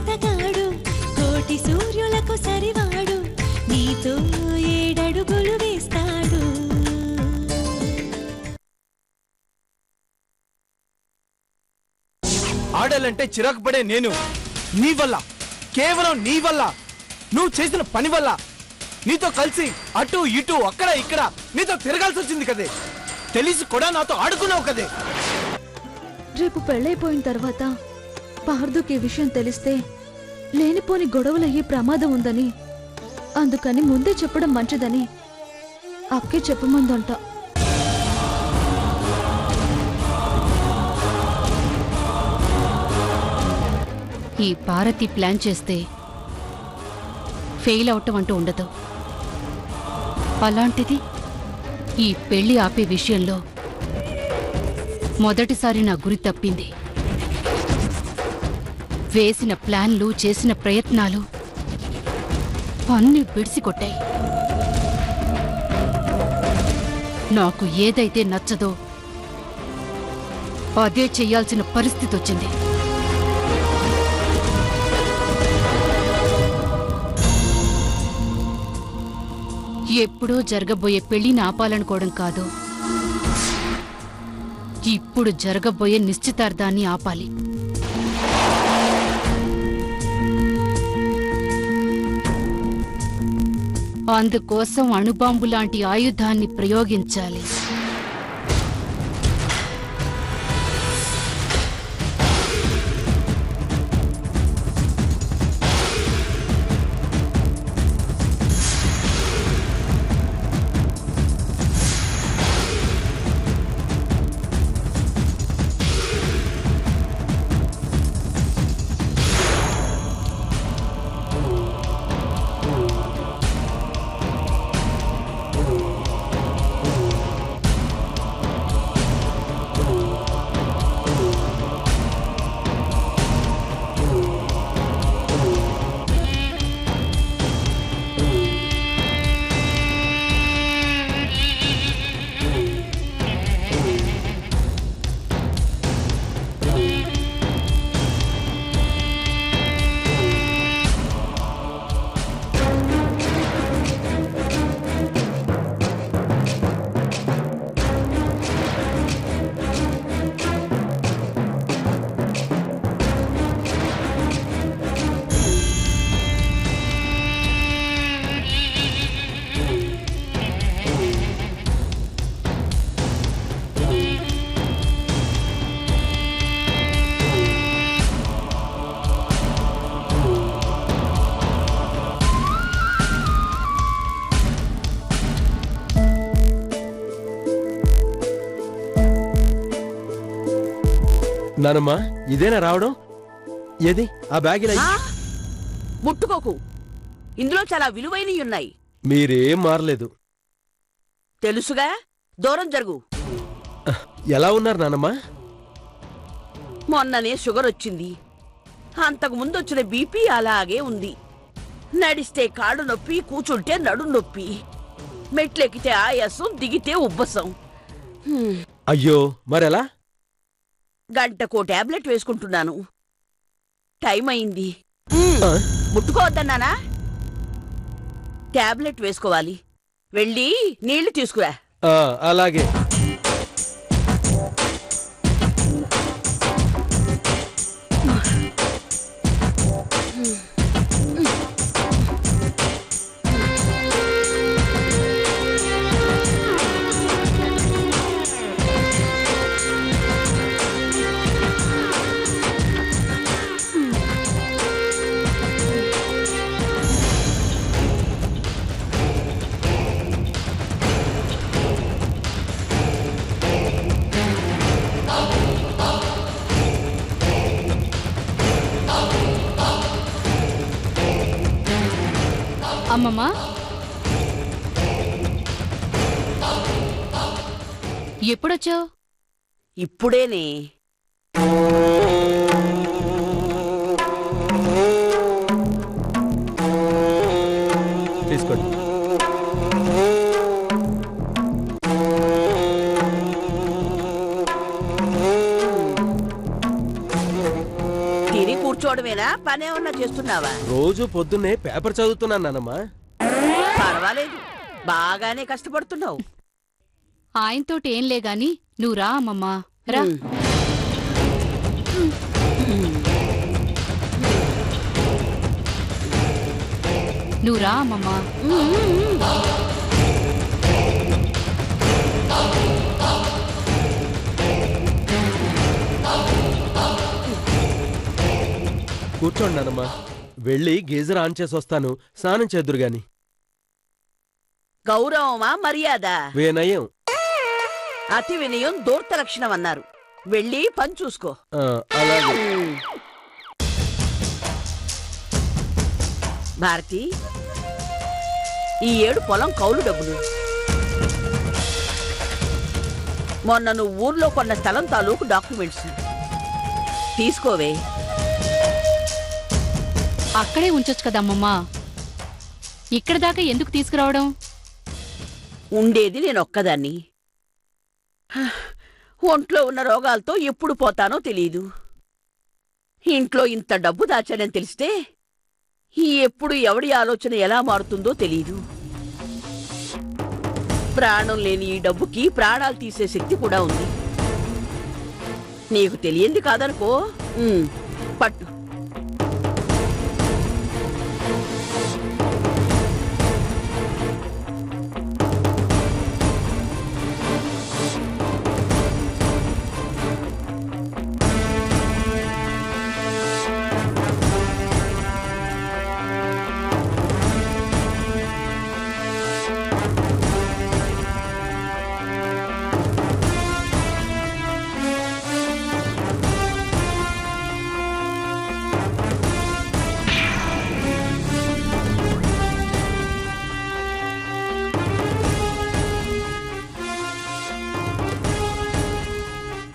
ఆటగాడు కోటి సూర్యులకు సరివాడు నీతో 7 అడుగులు వేస్తాడు. ఆడాలంటే చిరాకు పడే నేను నీ వల్ల, కేవలం నీ వల్ల, నువ్వు చేసిన పని వల్ల నీతో కలిసి అటు ఇటు అక్కడ ఇక్కడ నీతో తిరగాల్సి వచ్చింది కదే. తెలిసి కూడా నాతో ఆడుకున్నావు కదే. రేపు పెళ్ళైపోయిన తర్వాత పార్దుకి విషయం తెలిస్తే లేనిపోని గొడవలయ్యే ప్రమాదం ఉందని, అందుకని ముందే చెప్పడం మంచిదని అక్కే చెప్పమందంట. ఈ భారతి ప్లాన్ చేస్తే ఫెయిల్ అవటం అంటూ ఉండదు. అలాంటిది ఈ పెళ్లి ఆపే విషయంలో మొదటిసారి నా గురి తప్పింది. వేసిన ప్లాన్లు, చేసిన ప్రయత్నాలు అన్నీ బిడిసికొట్టాయి. నాకు ఏదైతే నచ్చదో అదే చెయ్యాల్సిన పరిస్థితి వచ్చింది. ఎప్పుడో జరగబోయే పెళ్లిని ఆపాలనుకోవడం కాదు, ఇప్పుడు జరగబోయే నిశ్చితార్థాన్ని ఆపాలి. అందుకోసం అణుబాంబు లాంటి ఆయుధాన్ని ప్రయోగించాలి. నానమ్మా, ఇదేనా రావడం? ఏది ఆ బ్యాగ్? ముట్టుకోకు, ఇందులో చాలా విలువైనవి ఉన్నాయి. మీరేం మారలేదు. తెలుసుగా, దూరం జరుగు. ఎలా ఉన్నారు నానమ్మా? మొన్ననే షుగర్ వచ్చింది, అంతకు ముందు వచ్చిన బీపీ అలాగే ఉంది. నడిస్తే కాళ్ళు నొప్పి, కూచుంటే నడు నొప్పి, మెట్లెక్కితే ఆయాసం, దిగితే ఉబ్బసం. అయ్యో, మరెలా? గంటకో టాబ్లెట్ వేసుకుంటున్నాను. టైం అయింది. ముట్టుకోవద్దన్నానా? టాబ్లెట్ వేసుకోవాలి. వెళ్ళి నీళ్లు తీసుకురా. అలాగే. అమ్మమ్మా, ఎప్పుడొచ్చావు? ఇప్పుడేనే. తీసుకోండి. తిని కూర్చోవడం రావడమేనా పనేమన్నా చేస్తున్నావా? రోజు పొద్దున్నే పేపర్ చదువుతున్నాను నానమ్మా. పర్వాలేదు, బాగానే కష్టపడుతున్నావు. ఆయనతోటి ఏం లేగాని నువ్వు రా అమ్మమ్మా, రా. నువ్వు రా అమ్మమ్మా. కూర్చోండి నానమ్మా. వెళ్ళి గీజర్ ఆన్ చేసి వస్తాను, స్నానం చేద్దురు గాని. గౌరవమా మర్యాద? వినయం. అతి వినయం దూర్త లక్షణం అన్నారు. వెళ్ళి పని చూసుకో. అలాగే. భారతి, ఈ ఏడు పొలం కౌలు డబ్బులు. మొన్న నువ్వు ఊర్లో కొన్న స్థలం తాలూకు డాక్యుమెంట్స్ తీసుకోవే. అక్కడే ఉంచొచ్చు కదమ్మమ్మా, ఇక్కడ దాకా ఎందుకు తీసుకురావడం? ఉండేది నేనొక్కదాన్ని. ఒంట్లో ఉన్న రోగాలతో ఎప్పుడు పోతానో తెలీదు. ఇంట్లో ఇంత డబ్బు దాచానని తెలిస్తే ఎప్పుడు ఎవడి ఆలోచన ఎలా మారుతుందో తెలీదు. ప్రాణం లేని ఈ డబ్బుకి ప్రాణాలు తీసే శక్తి కూడా ఉంది. నీకు తెలియంది కాదనుకో. పట్టు.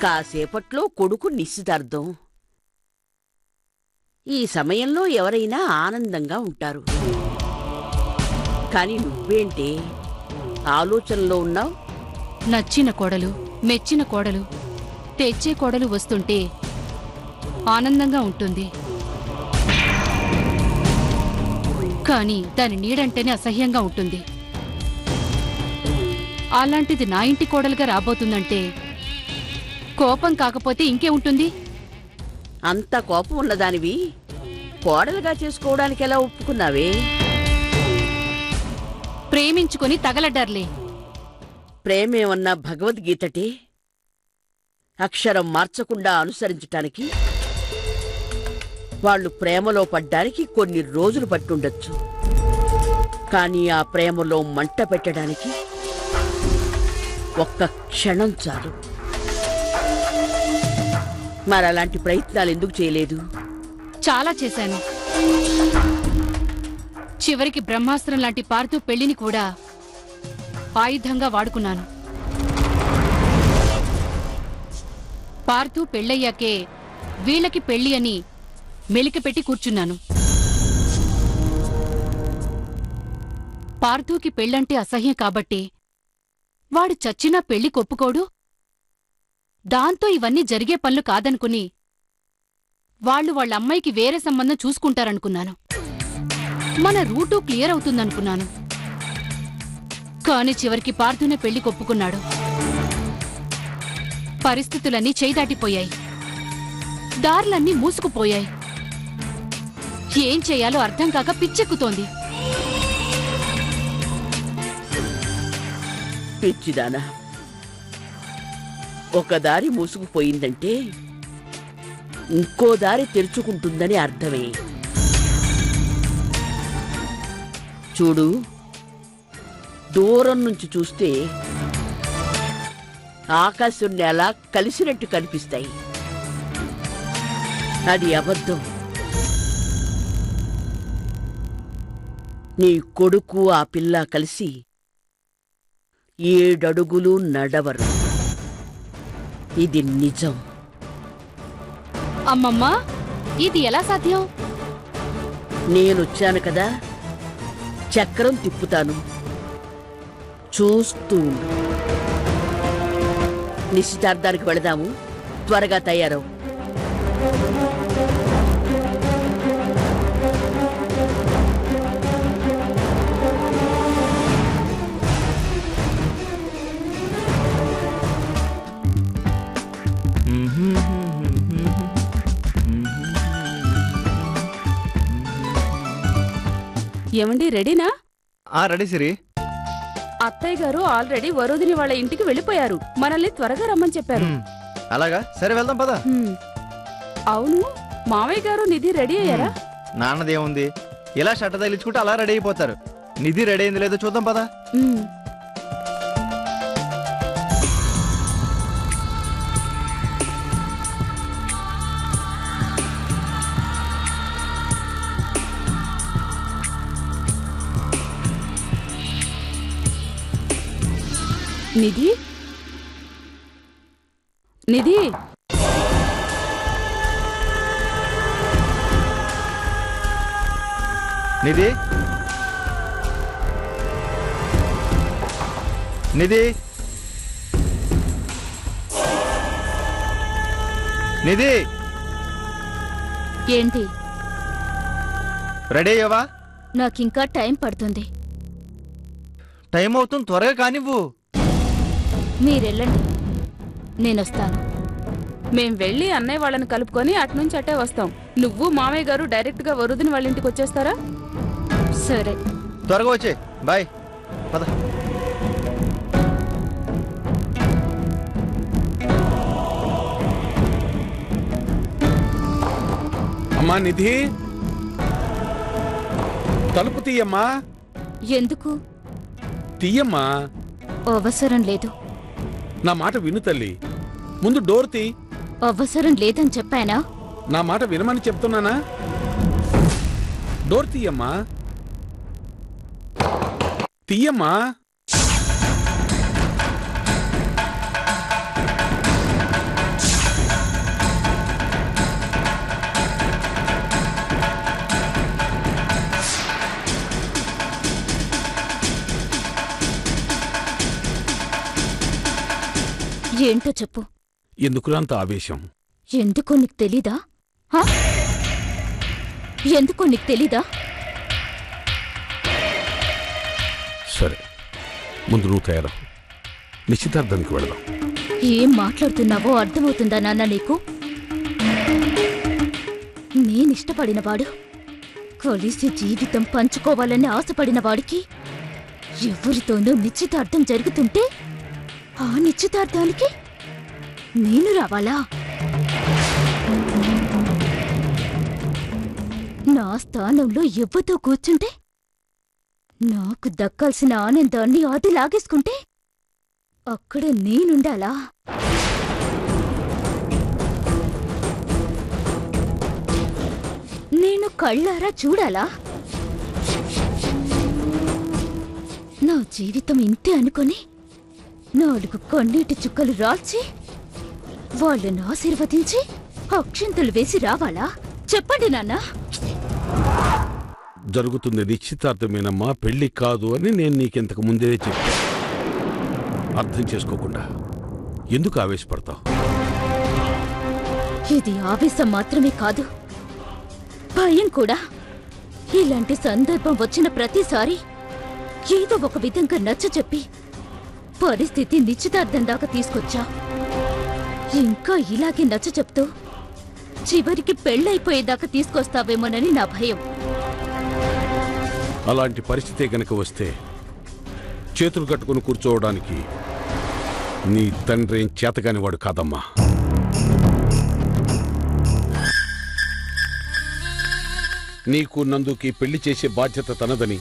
కాసేపట్లో కొడుకు నిశ్చితార్థం. ఈ సమయంలో ఎవరైనా ఆనందంగా ఉంటారు. కాని నువ్వేంటే ఆలోచనలో ఉన్నావు? నచ్చిన కోడలు, మెచ్చిన కోడలు, తెచ్చే కోడలు వస్తుంటే ఆనందంగా ఉంటుంది. కాని దాని నీడంటేనే అసహ్యంగా ఉంటుంది. అలాంటిది నా ఇంటి కోడలుగా రాబోతుందంటే కోపం కాకపోతే ఇంకే ఉంటుంది? అంత కోపం ఉన్నదానివి కోడలుగా చేసుకోవడానికి ఎలా ఒప్పుకున్నావే? ప్రేమించుకొని తగలడ్డారులే. ప్రేమేమన్నా భగవద్గీతటే? అక్షరం మార్చకుండా అనుసరించటానికి వాళ్ళు ప్రేమలో పడ్డానికి కొన్ని రోజులు పట్టుండొచ్చు. కానీ ఆ ప్రేమలో మంట పెట్టడానికి ఒక్క క్షణం చాలు. మరలాంటి ప్రయత్నాలు ఎందుకు చేయలేదు? చాలా చేశాను. చివరికి బ్రహ్మాస్త్రం లాంటి పార్థు పెళ్లిని కూడా ఆయుధంగా వాడుకున్నాను. పార్థు పెళ్ళయ్యాకే వీళ్ళకి పెళ్లి అని మెలికపెట్టి కూర్చున్నాను. పార్థుకి పెళ్ళంటే అసహ్యం కాబట్టి వాడు చచ్చినా పెళ్లి కొప్పుకోడు. దాంతో ఇవన్నీ జరిగే పనులు కాదనుకుని వాళ్ళు వాళ్ళ అమ్మాయికి వేరే సంబంధం చూసుకుంటారనుకున్నాను. మన రూటు క్లియర్ అవుతుందనుకున్నాను. కాని చివరికి పార్థునే పెళ్లి కొప్పుకున్నాడు. పరిస్థితులన్నీ చేయిదాటిపోయాయి. దారులన్నీ మూసుకుపోయాయి. ఏం చేయాలో అర్థం కాక పిచ్చెక్కుతోంది. పిచ్చిదానా, ఒక దారి మూసుకుపోయిందంటే ఇంకో దారి తెరుచుకుంటుందని అర్థమే. చూడు, దూరం నుంచి చూస్తే ఆకాశం నేల కలిసినట్టు కనిపిస్తాయి. అది అబద్ధం. నీ కొడుకు ఆ పిల్ల కలిసి 7 అడుగులు నడవరు. ఇది నిజం. అమ్మమ్మా, ఇది ఎలా సాధ్యం? నేనొచ్చాను కదా, చక్రం తిప్పుతాను, చూస్తూ ఉండు. నిశ్చితార్థానికి వెళదాము, త్వరగా తయారవు. ఏమండి రెడీనా? రెడీ సిరి. అత్తయ్య గారు ఆల్రెడీ వరుదిని వాళ్ళ ఇంటికి వెళ్ళిపోయారు. మనల్ని త్వరగా రమ్మని చెప్పారు. అలాగా, సరే వెళ్దాం పదా. అవును, మావయ్య గారు నిధి రెడీ అయ్యారా? నాన్నదేముంది, ఇలా షట్ట తగిలించుకుంటే అలా రెడీ అయిపోతారు. నిధి రెడీ అయింది లేదో చూద్దాం పదా. నిధి, నిధి, నిధి, నిధి, నిధి, ఏంటి? రెడీ అయ్యావా? నాకింకా టైం పడుతుంది. టైం అవుతుంది, త్వరగా కానివ్వు. మీరెళ్ళండి, నేనొస్తాను. మేం వెళ్ళి అన్నయ్య వాళ్ళని కలుపుకొని అట్నుంచి అట్టే వస్తాం. నువ్వు మామయ్య గారు డైరెక్ట్ గా వరుదిని వాళ్ళ ఇంటికి వచ్చేస్తారా? సరే, త్వరగా వచ్చే. బాయ్ పద. అమ్మా నిధి, తలుపు తీయమ్మా. ఎందుకు? తీయమ్మా. అవసరం లేదు. నా మాట విను తల్లి, ముందు డోర్ తీ. అవసరం లేదని చెప్పానా? నా మాట వినమని చెప్తున్నానా? డోర్ తీయమ్మా, తీయమ్మా. ఏంటో చెప్పు. ఎందుకులంత ఆవేశం? ఎందుకో నీకు తెలీదా? ఎందుకో నీకు తెలీదా? సరే, ముందు నువ్వు తయారు, నిశ్చితార్థానికి వెళదాం. ఏం మాట్లాడుతున్నావో అర్థమవుతుందా నాన్న నీకు? నేనిష్టపడినవాడు, కలిసి జీవితం పంచుకోవాలని ఆశపడిన వాడికి ఎవరితోనూ నిశ్చితార్థం జరుగుతుంటే ఆ నిశ్చితార్థానికి నేను రావాలా? నా స్థానంలో ఎవ్వతో కూర్చుంటే నాకు దక్కాల్సిన ఆనందాన్ని అది లాగేసుకుంటే అక్కడ నేనుండాలా? నేను కళ్ళారా చూడాలా? నా జీవితం ఇంతే అనుకొని 4 కన్నీటి చుక్కలు రాల్చి వాళ్ళని ఆశీర్వదించి అక్షంతలు వేసి రావాలా? చెప్పండి నాన్న. జరుగుతుంది నిశ్చితార్థమేనమ్మా, పెళ్లి కాదు అని నేను నీకింతకు ముందే చెప్పా. అర్థం చేసుకోకుండా ఎందుకు ఆవేశపడతావు? ఇది ఆవేశం మాత్రమే కాదు, భయం కూడా. ఇలాంటి సందర్భం వచ్చిన ప్రతిసారి ఏదో ఒక విధంగా నచ్చచెప్పి పరిస్థితి నిశ్చితార్థం దాకా తీసుకొచ్చా. ఇంకా ఇలాగే నచ్చ చెప్తూ చివరికి పెళ్ళైపోయేదాకా తీసుకొస్తావేమోనని నా భయం. అలాంటి పరిస్థితే గనక వస్తే చేతులు కట్టుకుని కూర్చోవడానికి నీ తండ్రి ఏం చేతగానివాడు కాదమ్మా. నీకు నందుకి పెళ్లి చేసే బాధ్యత తనదని,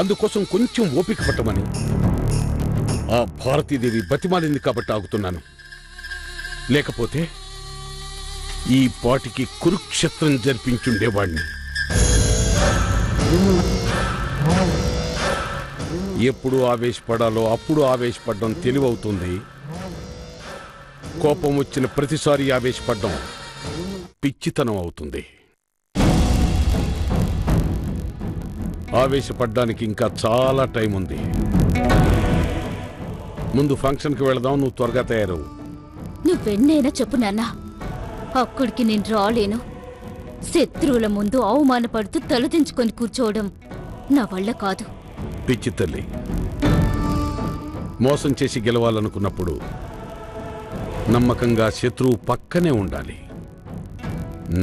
అందుకోసం కొంచెం ఓపిక పట్టమని ఆ భారతీదేవి బతిమాలింది కాబట్టి ఆగుతున్నాను. లేకపోతే ఈ పాటికి కురుక్షేత్రం జరిపించుండేవాణ్ణి. ఎప్పుడు ఆవేశపడాలో అప్పుడు ఆవేశపడడం తెలివవుతుంది. కోపం వచ్చిన ప్రతిసారి ఆవేశపడడం పిచ్చితనం అవుతుంది. ఆవేశపడ్డానికి ఇంకా చాలా టైం ఉంది. ముందు ఫంక్షన్కి వెళదాం, నువ్వు త్వరగా తయారవు. నువ్వెన్నైనా చెప్పు నాన్న, అక్కడికి నేను రాలేను. శత్రువుల ముందు అవమానపడుతూ తలదించుకొని కూర్చోవడం నా వల్ల కాదు. పిచ్చి తల్లి, మోసం చేసి గెలవాలనుకున్నప్పుడు నమ్మకంగా శత్రువు పక్కనే ఉండాలి,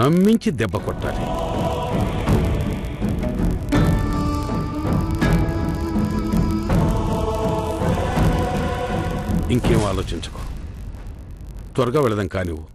నమ్మించి దెబ్బ కొట్టాలి. ఆలోచించుకో. త్వరగా వెళదాం కానివ్వు.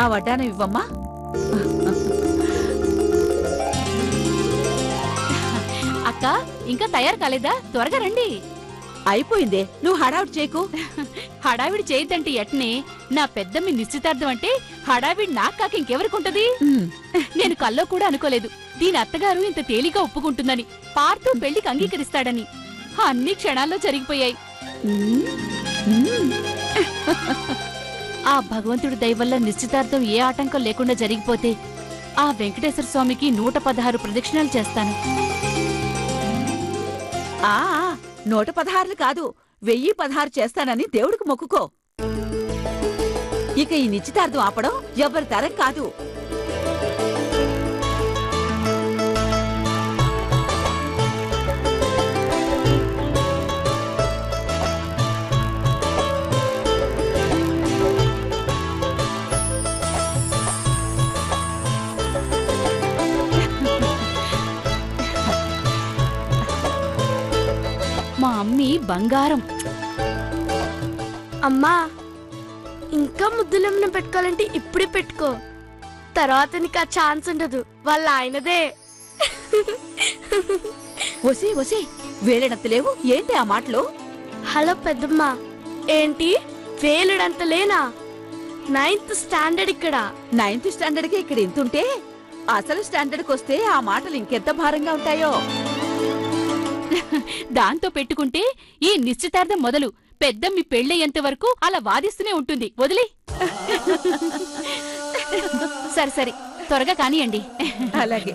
ఆ వడ్డానం ఇవ్వమ్మా. అక్క ఇంకా తయారు కాలేదా? త్వరగా రండి. అయిపోయిందే, నువ్వు హడావుడి చేయకు. హడావిడి చేయొద్దంటే ఎట్నే? నా పెద్దమ్మి నిశ్చితార్థం అంటే హడావిడి నాకు కాక ఇంకెవరికుంటది? నేను కల్లో కూడా అనుకోలేదు దీని అత్తగారు ఇంత తేలిగా ఒప్పుకుంటుందని, పార్తూ పెళ్లికి అంగీకరిస్తాడని. అన్ని క్షణాల్లో జరిగిపోయాయి. ఆ భగవంతుడి దయ వల్ల నిశ్చితార్థం ఏ ఆటంకం లేకుండా జరిగిపోతే ఆ వెంకటేశ్వర స్వామికి 116 ప్రదక్షిణాలు చేస్తాను. 116 కాదు, 1016 చేస్తానని దేవుడికి మొక్కుకో. ఇక ఈ నిశ్చితార్థం ఆపడం ఎవరి తరం కాదు. మా అమ్మి బంగారం. అమ్మా, ఇంకా ముద్దులమ్మను పెట్టుకోవాలంటే ఇప్పుడే పెట్టుకో, తర్వాత నీకు ఆ ఛాన్స్ ఉండదు. వాళ్ళ ఆయనదే. ఒసే ఒసే, వేలేడంత లేవు ఏంటి ఆ మాటలు? హలో పెద్దమ్మా, ఏంటి వేలుడంత లేనా? 9th స్టాండర్డ్ ఇక్కడ. 9th స్టాండర్డ్కి ఇక్కడ ఇంతుంటే అసలు స్టాండర్డ్కి వస్తే ఆ మాటలు ఇంకెంత భారంగా ఉంటాయో. దాంతో పెట్టుకుంటే ఈ నిశ్చితార్థం మొదలు పెద్దమ్మి పెళ్ళయ్యేంత వరకు అలా వాదిస్తూనే ఉంటుంది. వదిలే. సరే సరే, త్వరగా కానియండి. అలాగే.